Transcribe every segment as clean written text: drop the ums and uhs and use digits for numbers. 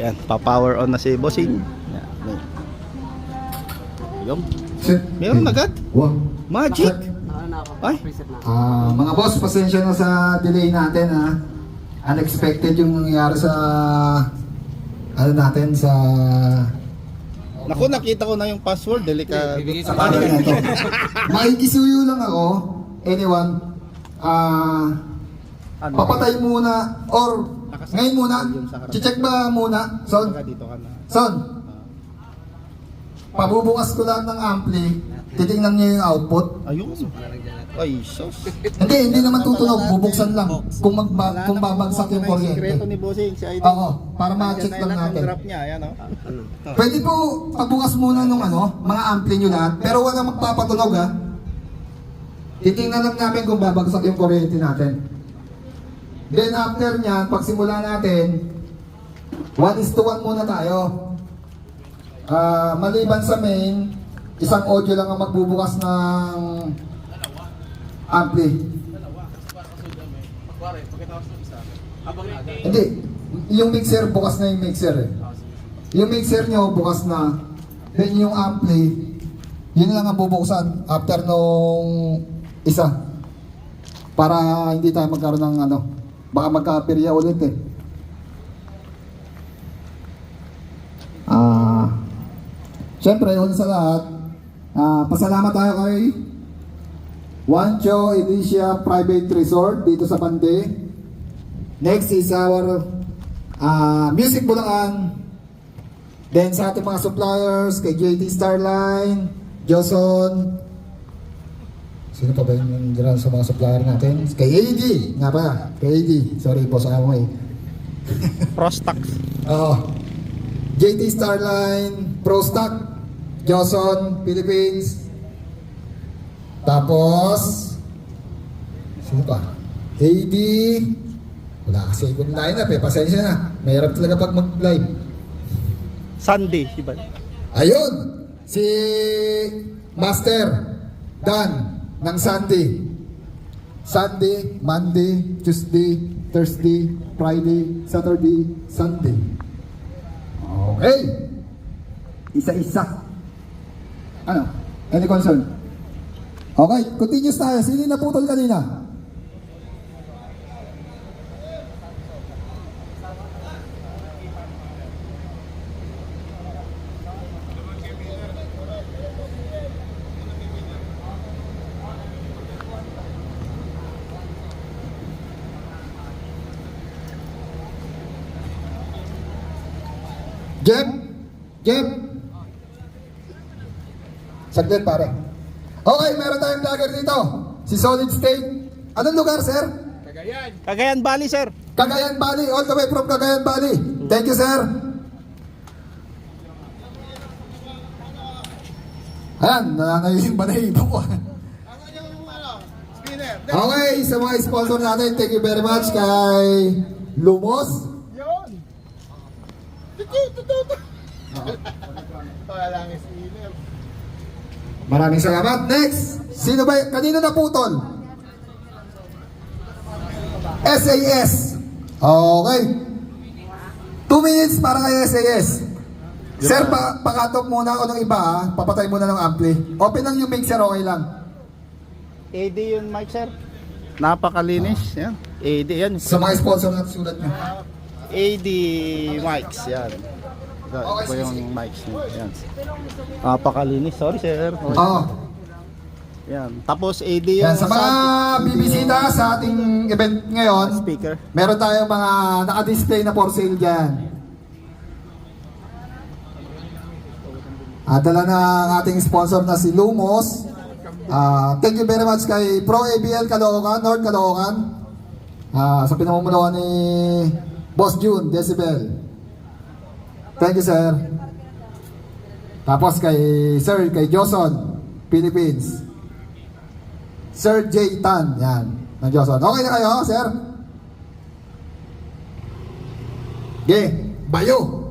Ayan, pa-power on na si Bossing. Ayan, may. Yung. Meron agad? Wow. Magic! Ay! Mga boss, pasensya na sa delay natin ha. Unexpected yung nangyari sa ano natin sa Naku, nakita ko na yung password. Delikado. ano na ito. Makikisuyo lang ako. Anyone, papatay muna or ngayon muna. Check ba muna? Son? Dito ka na. Son? Pabubukas ko lang ng ampli. Titingnan niyo yung output. Ayun. Ay, sus. Hindi naman tutunog, bubuksan lang kung kung babagsak yung May sikreto kuryente. ni Bossing, si ID. Oo, para ma-check lang natin. Drop niya, ayan o. Pwede po pagbukas muna nung mga ampli nyo lahat, pero wala magpapatunog ha. Titingnan lang namin kung babagsak yung kuryente natin. Then after nyan, pagsimula natin, 1:1 muna tayo. Maliban sa main, isang audio lang ang magbubukas ng ampli. Hindi, yung mixer bukas na yung mixer eh. Yung mixer nyo bukas na. Then yung ampli, yun lang ang bubuksan after nung isa. Para hindi tayo magkaroon ng baka magka-aperya ulit eh. Siyempre, yun sa lahat, pasalamat tayo kay Wancho Edicia Private Resort dito sa Pande. Next is our Music Bulacan. Then sa ating mga suppliers, kay JT Starline, Joson. Sino pa ba yung dyan sa mga supplier natin? Kay AD, nga pa, kay AD. Sorry po sa ako eh. Prostax. Oo. JT Starline, Prostack, Joson, Philippines. Tapos, sino pa? AD. Wala kasi ikon line-up eh. Pasensya na. Mahirap talaga pag mag-live. Sunday, iba. Ayun! Si Master Dan ng Sunday. Sunday, Monday, Tuesday, Thursday, Friday, Saturday, Sunday. Okay! Isa-isa. Ano? Any concern? Okay, continuous tayo. Sino yung naputol kanina? Jeff? Saglit pare. Okay, meron tayong vlogger dito. Si Solid State. Anong lugar, sir? Cagayan Valley, sir. Cagayan Valley. All the way from Cagayan Valley. Thank you, sir. Ayan, nangangayon yung balahibo ko. Okay, sa mga sponsor natin, thank you very much kay Lumos. Yun. Wala lang spinner. Maraming salamat. Next, sino ba? Kanino naputol? SAS. Okay. 2 minutes para kay SAS. Sir, pakatok muna ako ng iba ha. Papatay muna ng ampli. Open lang yung mixer, okay lang. AD yun, Mike, sir. Napakalinis. Yan. AD yan. Sa mga sponsor na sulat nyo. AD mics, yan. Ito yung mics niya. Yan. Napakalinis. Sorry, sir. Okay. Oo. Yan. Tapos AD yung Yan, sa mga bibisita sa ating event ngayon, speaker. meron tayong mga naka-display na for sale dyan. Dala na ang ating sponsor na si Lumos. Thank you very much kay Pro ABL Caloocan, North Caloocan. Sa pinamumunuan ni Boss June Decibel. Thank you, sir. Tapos kay Sir, kay Joson, Philippines. Sir J. Tan, yan, ng Joson. Okay na kayo, sir? Okay, bayo.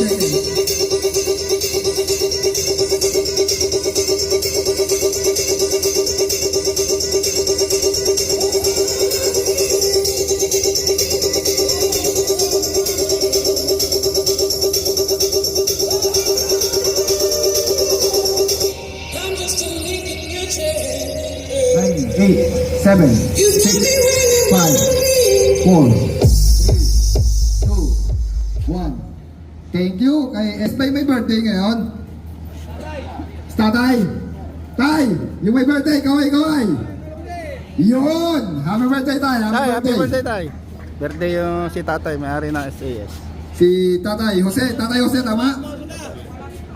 seconds. I'm just a link in your chain. 9, 8, 7, You tell me when you 5, want me. 4, 2, 1. Thank you kay Espay may birthday ngayon. Tatay! Tay! Yung may birthday, kaway! Yun! Happy birthday, Tay! Tay, happy birthday, Tay. Birthday yung si Tatay, may-ari ng SAS. Si Tatay Jose. Tatay Jose, tama?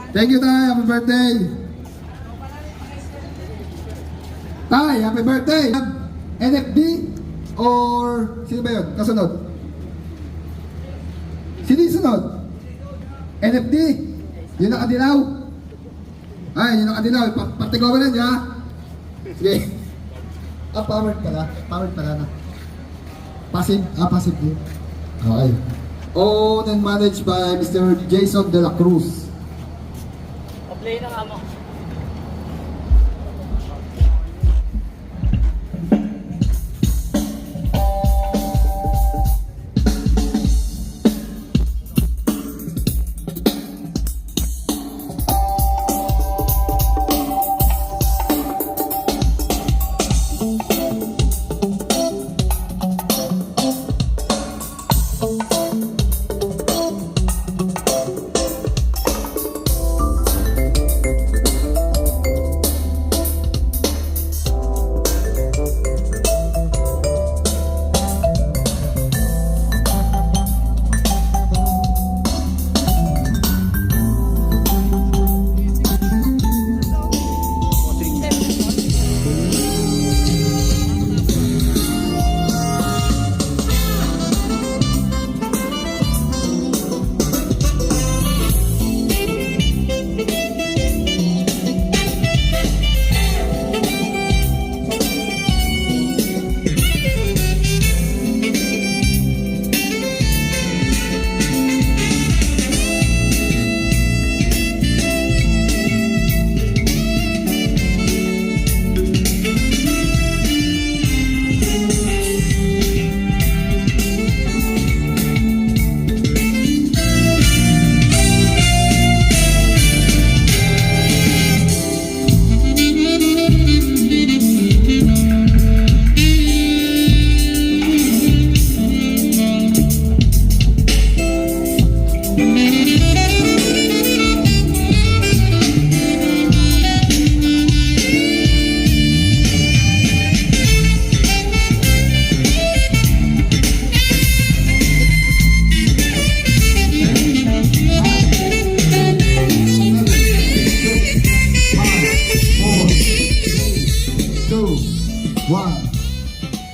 Thank you, Tay. Happy birthday. Tay, happy birthday. NFD or sino ba yun? Kasunod? Sino yung sunod? NFD? Yun nakadilaw? Ay, yun nakadilaw. Partigawa na niya. Sige. Powered pala. Powered pala na. Passive? Passive din. Okay. Owned and managed by Mr. Jason De La Cruz. Play na nga mo.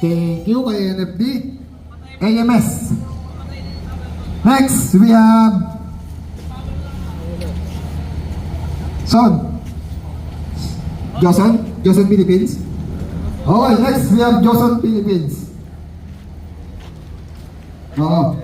Thank you kay NFD. AMS. Next, we have Son. Joson Philippines. Okay, next we have Joson Philippines. Oo.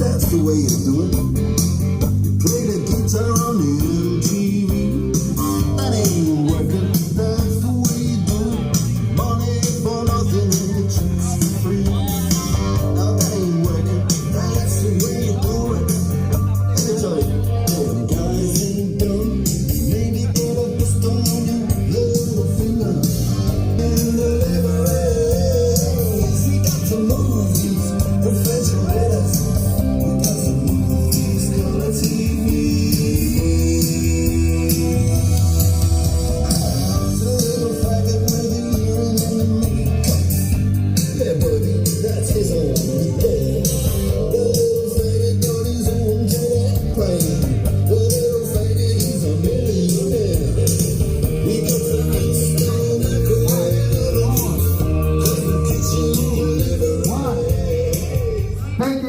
That's the way to do it. You play the guitar on MTV. That ain't working. That's the way you do it. Money for nothing and the chicks for free. Now that ain't working. That's the way you do it. Let me tell you.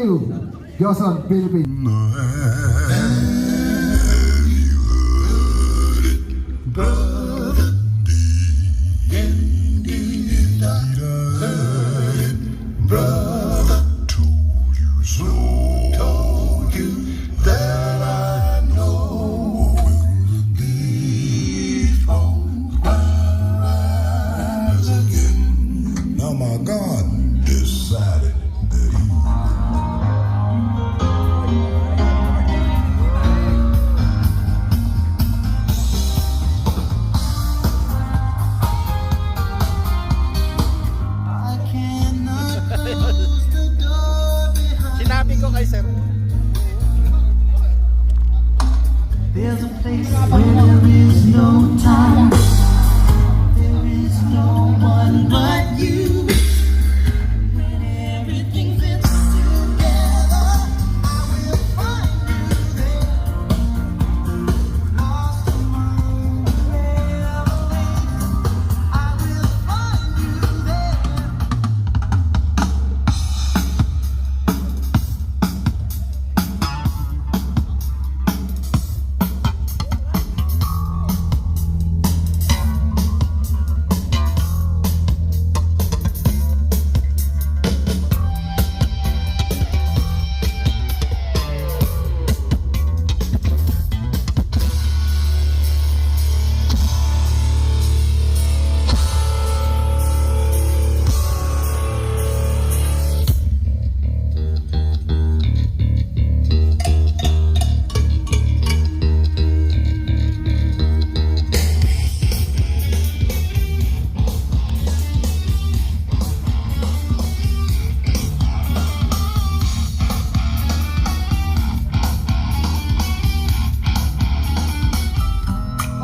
you. Johnson, Philippines. Brother told you so. Told you that I know will be from rise again. Now my God decided that he Sinabi ko kay sir. There's a place where there is no time. There is no one but you. When everything fits together, I will find you there. Lost among the revelation, I will find you there.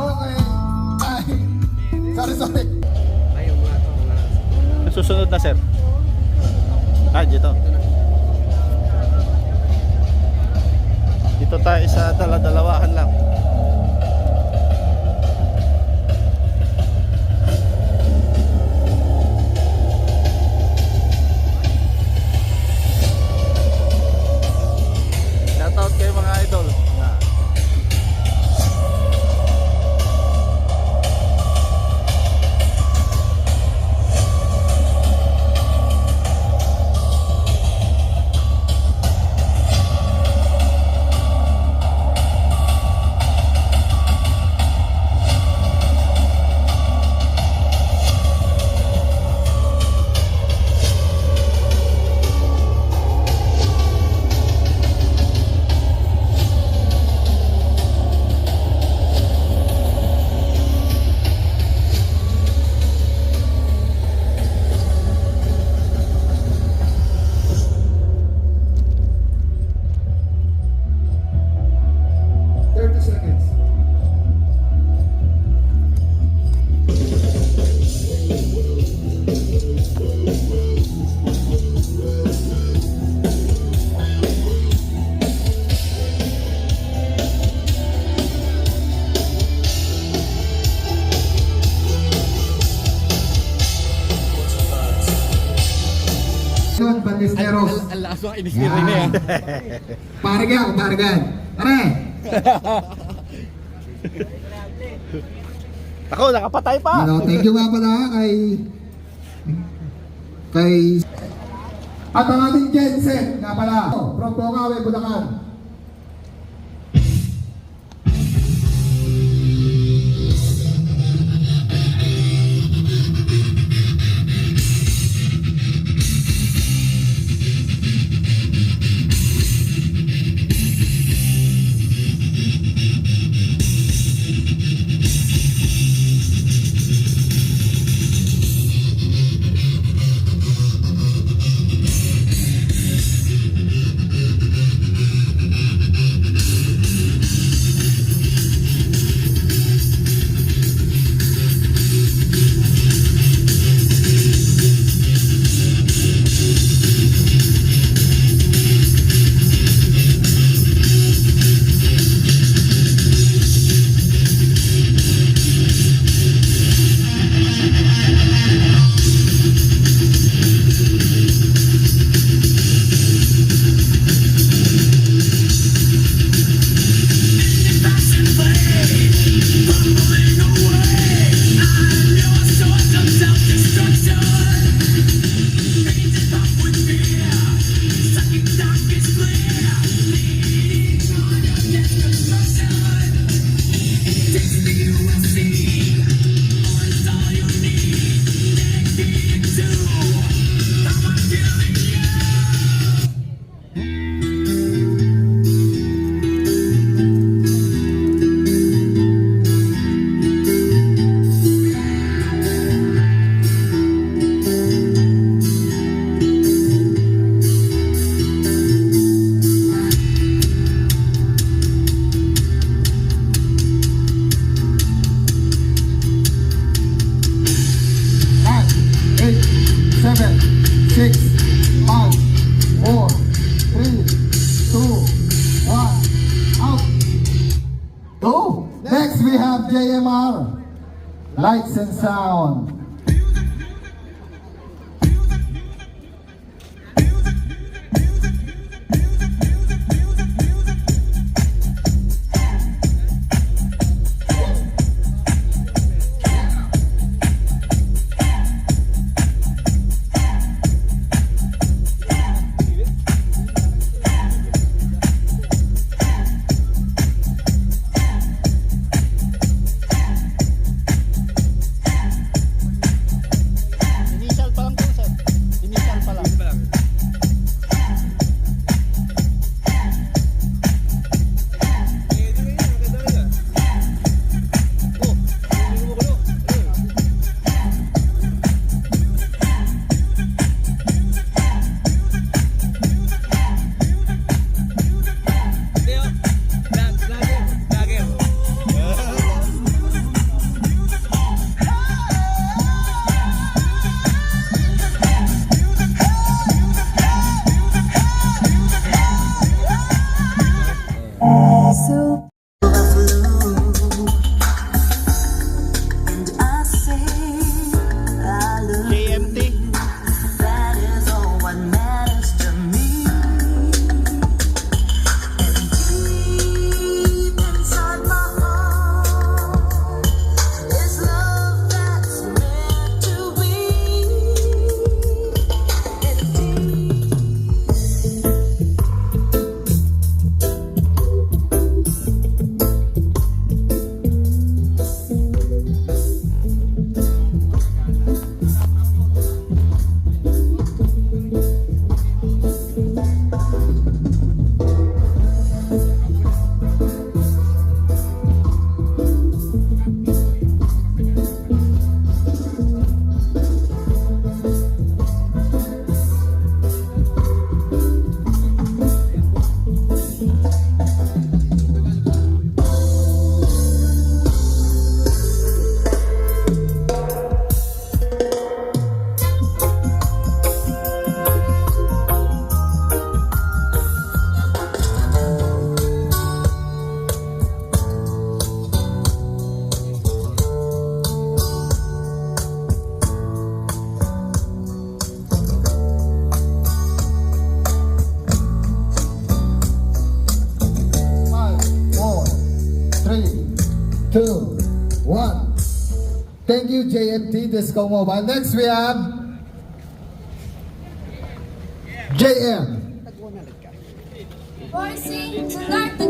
Okay. Ay. Sorry. Susunod na sir. Ah, dito. Dito tayo sa dala-dalawahan lang. Shoutout kayo mga idol. Ballesteros. Ang lakas ng inisiri na yan. Parigan. Tara. Ako, nakapatay pa. Thank you nga pala kay at ang ating Jensen nga pala from Bukawi, Bulacan. 4, 3, 2, 1, out. Go! Next we have JMR. Lights and sound. Initial pa lang po, sir. Initial pa lang. So and I say I love JMT. you. That is all what matters to me. And deep inside my heart is love that's meant to be. And deep Five, 4, 3, 2, 1. Thank you, JMT Disco Mobile. Next we have JM. Voicing tonight the